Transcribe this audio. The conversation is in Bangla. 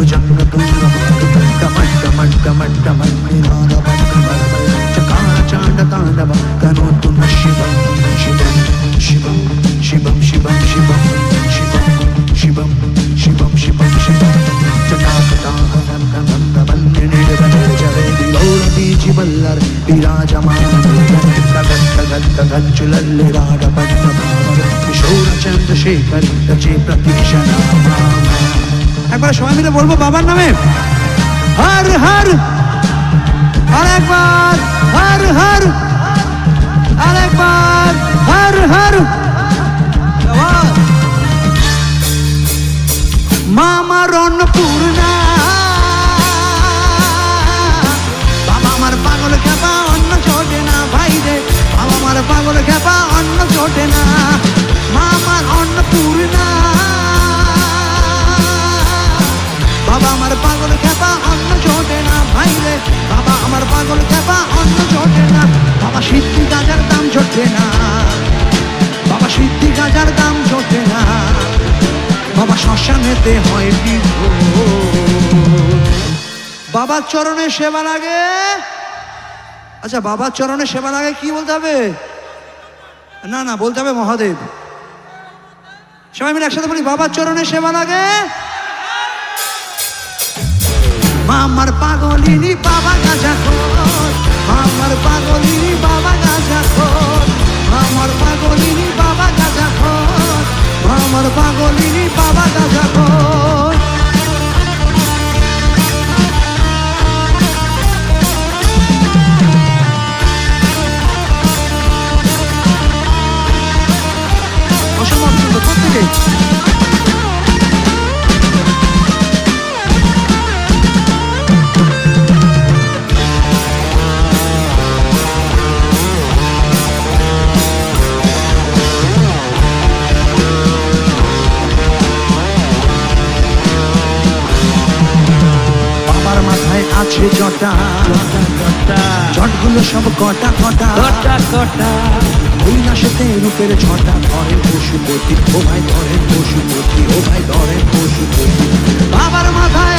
भुजंग तुंग चकार चांड तांडव करोतु न शिवं शिवं शिवं शिवं शिवं शिवं शिवं शिवं शिवं शिवं चकाकटाहनन्दवन्दिनिर्वनजवेदिलोलबीजिवल्लर विराजमानगच्चुलल्लिराडपद्मभाव किशोरचन्द्रशेखर रचे प्रतीक्षणामा। একবার সবাই মিলে বলবো বাবার নামে হর হর, আরেকবার হর হর, আরেকবার হর হর। মা আমার অন্নপূর্ণা, বাবা আমার পাগল খেপা অন্ন ছোটে না ভাই রে, বাবা আমার পাগল খেপা অন্ন ছোটে না। মা আমার অন্নপূর্ণা, বাবা আমার পাগল খেপা অন্ন ছোটে না ভাই রে, বাবা আমার পাগল খেপা অন্ন ছোটে না। বাবা সিদ্ধি গাজার দাম ছোটে না, বাবা সিদ্ধি গাজার দাম ছোটে না, বাবা শ্মশানেতে হয় বাবার চরণে সেবা লাগে। আচ্ছা বাবার চরণে সেবা লাগে কি বলতে হবে? না না বলতে হবে মহাদেব। সবাই মিলে একসাথে বলি বাবার চরণে সেবা লাগে। মামার পাগলিনী বাবা গাজা খোর, মামার পাগলিনী বাবা গাজা খোর, মামার পাগলিনী বাবা গাজা খোর, মামার পাগলিনী বাবা গাজা খোর। অসম্ভব সুন্দর প্রত্যেকে। আছে জটা জটগুলো সব কটা কটা কটা কটা, ওই নাশেতে রূপের ছটা ধরেন পশুপতি, ও ভাই ধরেন পশুপতি, ও ভাই ধরেন পশুপতি। বাবার মাথায়